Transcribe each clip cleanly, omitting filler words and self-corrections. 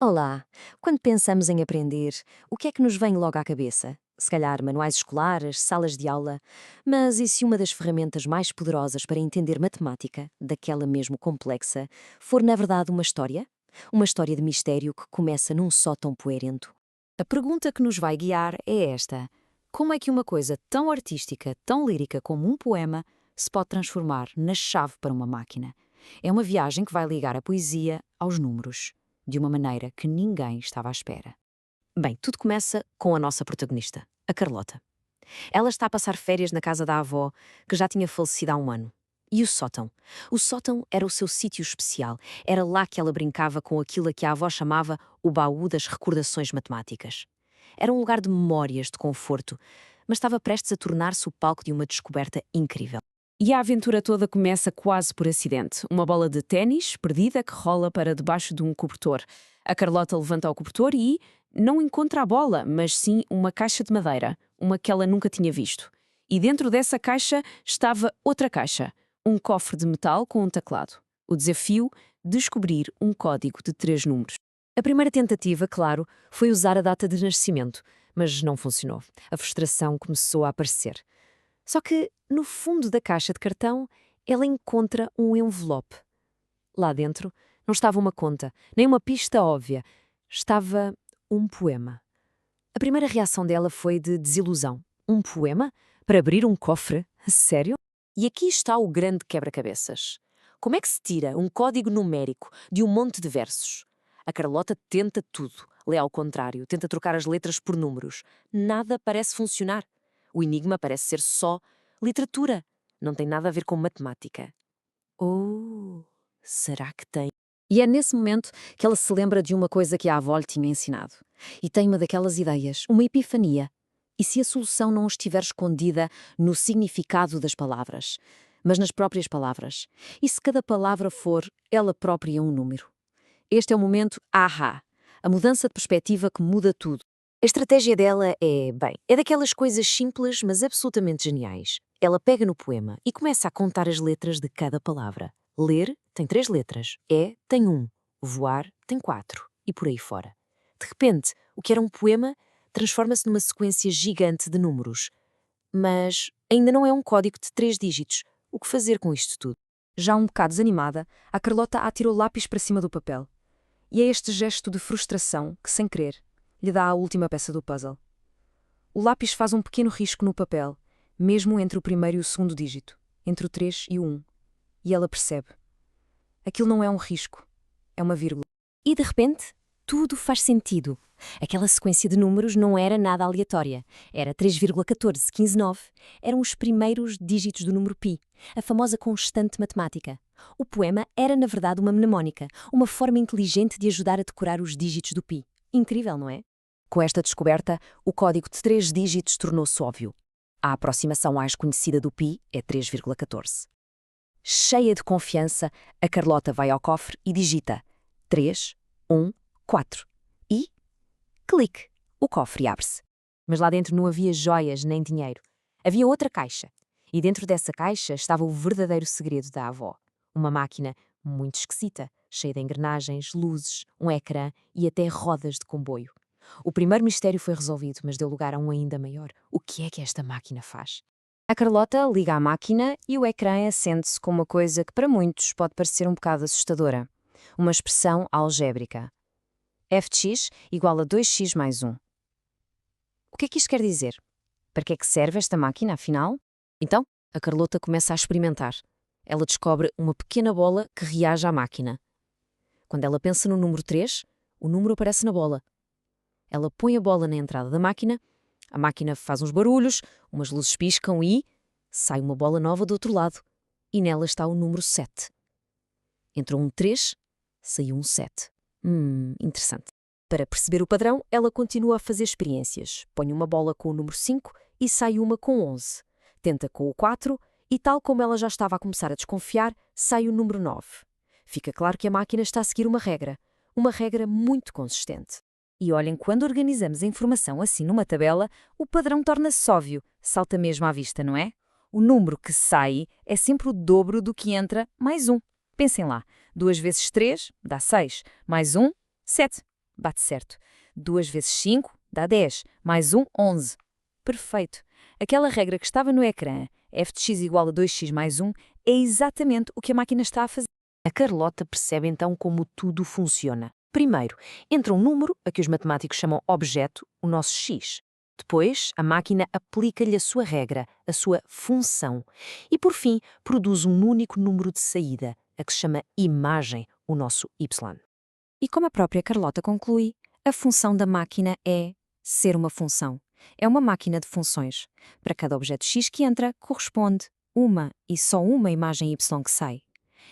Olá! Quando pensamos em aprender, o que é que nos vem logo à cabeça? Se calhar manuais escolares, salas de aula, mas e se uma das ferramentas mais poderosas para entender matemática, daquela mesmo complexa, for na verdade uma história? Uma história de mistério que começa num sótão poeirento. A pergunta que nos vai guiar é esta: como é que uma coisa tão artística, tão lírica como um poema se pode transformar na chave para uma máquina? É uma viagem que vai ligar a poesia aos números, de uma maneira que ninguém estava à espera. Bem, tudo começa com a nossa protagonista, a Carlota. Ela está a passar férias na casa da avó, que já tinha falecido há um ano. E o sótão? O sótão era o seu sítio especial. Era lá que ela brincava com aquilo a que a avó chamava o baú das recordações matemáticas. Era um lugar de memórias, de conforto, mas estava prestes a tornar-se o palco de uma descoberta incrível. E a aventura toda começa quase por acidente. Uma bola de ténis perdida que rola para debaixo de um cobertor. A Carlota levanta o cobertor e não encontra a bola, mas sim uma caixa de madeira, uma que ela nunca tinha visto. E dentro dessa caixa estava outra caixa, um cofre de metal com um teclado. O desafio: descobrir um código de 3 números. A primeira tentativa, claro, foi usar a data de nascimento, mas não funcionou. A frustração começou a aparecer. Só que, no fundo da caixa de cartão, ela encontra um envelope. Lá dentro não estava uma conta, nem uma pista óbvia. Estava um poema. A primeira reação dela foi de desilusão. Um poema? Para abrir um cofre? Sério? E aqui está o grande quebra-cabeças. Como é que se tira um código numérico de um monte de versos? A Carlota tenta tudo. Lê ao contrário, tenta trocar as letras por números. Nada parece funcionar. O enigma parece ser só literatura. Não tem nada a ver com matemática. Oh, será que tem? E é nesse momento que ela se lembra de uma coisa que a avó lhe tinha ensinado. E tem uma daquelas ideias, uma epifania. E se a solução não estiver escondida no significado das palavras, mas nas próprias palavras? E se cada palavra for ela própria um número? Este é o momento ahá, a mudança de perspectiva que muda tudo. A estratégia dela é daquelas coisas simples, mas absolutamente geniais. Ela pega no poema e começa a contar as letras de cada palavra. Ler tem 3 letras, tem 1, voar tem 4 e por aí fora. De repente, o que era um poema transforma-se numa sequência gigante de números. Mas ainda não é um código de 3 dígitos. O que fazer com isto tudo? Já um bocado desanimada, a Carlota atirou o lápis para cima do papel. E é este gesto de frustração que, sem querer, lhe dá a última peça do puzzle. O lápis faz um pequeno risco no papel, mesmo entre o primeiro e o segundo dígito, entre o 3 e o 1. E ela percebe. Aquilo não é um risco, é uma vírgula. E de repente, tudo faz sentido. Aquela sequência de números não era nada aleatória. Era 3,14159. Eram os primeiros dígitos do número π, a famosa constante matemática. O poema era, na verdade, uma mnemónica, uma forma inteligente de ajudar a decorar os dígitos do π. Incrível, não é? Com esta descoberta, o código de 3 dígitos tornou-se óbvio. A aproximação mais conhecida do π é 3,14. Cheia de confiança, a Carlota vai ao cofre e digita 3, 1, 4. E clique! O cofre abre-se. Mas lá dentro não havia joias nem dinheiro. Havia outra caixa. E dentro dessa caixa estava o verdadeiro segredo da avó. Uma máquina muito esquisita, cheia de engrenagens, luzes, um ecrã e até rodas de comboio. O primeiro mistério foi resolvido, mas deu lugar a um ainda maior. O que é que esta máquina faz? A Carlota liga a máquina e o ecrã acende-se com uma coisa que para muitos pode parecer um bocado assustadora. Uma expressão algébrica. F de x igual a 2x mais 1. O que é que isto quer dizer? Para que é que serve esta máquina, afinal? Então, a Carlota começa a experimentar. Ela descobre uma pequena bola que reage à máquina. Quando ela pensa no número 3, o número aparece na bola. Ela põe a bola na entrada da máquina, a máquina faz uns barulhos, umas luzes piscam e sai uma bola nova do outro lado. E nela está o número 7. Entrou um 3, saiu um 7. Interessante. Para perceber o padrão, ela continua a fazer experiências. Põe uma bola com o número 5 e sai uma com 11. Tenta com o 4 e, tal como ela já estava a começar a desconfiar, sai o número 9. Fica claro que a máquina está a seguir uma regra muito consistente. E olhem, quando organizamos a informação assim numa tabela, o padrão torna-se óbvio, salta mesmo à vista, não é? O número que sai é sempre o dobro do que entra mais 1. Pensem lá, 2 vezes 3 dá 6, mais 1, 7. Bate certo. 2 vezes 5 dá 10, mais 1, 11. Perfeito. Aquela regra que estava no ecrã, f de x igual a 2x mais 1, é exatamente o que a máquina está a fazer. A Carlota percebe então como tudo funciona. Primeiro, entra um número, a que os matemáticos chamam objeto, o nosso x. Depois, a máquina aplica-lhe a sua regra, a sua função. E, por fim, produz um único número de saída, a que se chama imagem, o nosso y. E como a própria Carlota conclui, a função da máquina é ser uma função. É uma máquina de funções. Para cada objeto x que entra, corresponde uma e só uma imagem y que sai.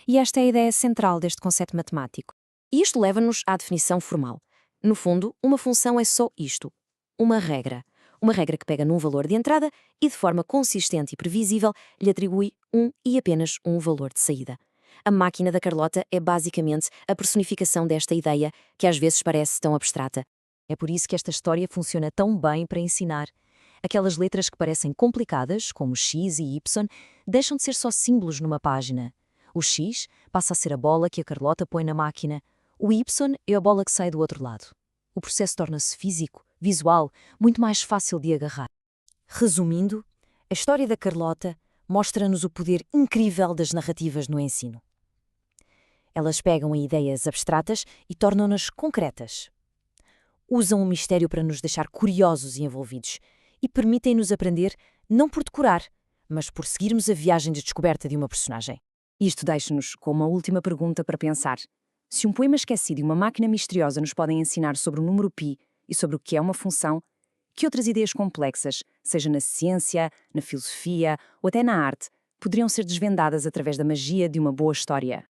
E esta é a ideia central deste conceito matemático. E isto leva-nos à definição formal. No fundo, uma função é só isto: uma regra. Uma regra que pega num valor de entrada e, de forma consistente e previsível, lhe atribui um e apenas um valor de saída. A máquina da Carlota é basicamente a personificação desta ideia, que às vezes parece tão abstrata. É por isso que esta história funciona tão bem para ensinar. Aquelas letras que parecem complicadas, como x e y, deixam de ser só símbolos numa página. O x passa a ser a bola que a Carlota põe na máquina. O y é a bola que sai do outro lado. O processo torna-se físico, visual, muito mais fácil de agarrar. Resumindo, a história da Carlota mostra-nos o poder incrível das narrativas no ensino. Elas pegam em ideias abstratas e tornam-nas concretas. Usam o mistério para nos deixar curiosos e envolvidos e permitem-nos aprender não por decorar, mas por seguirmos a viagem de descoberta de uma personagem. Isto deixa-nos com uma última pergunta para pensar. Se um poema esquecido e uma máquina misteriosa nos podem ensinar sobre o número π e sobre o que é uma função, que outras ideias complexas, seja na ciência, na filosofia ou até na arte, poderiam ser desvendadas através da magia de uma boa história?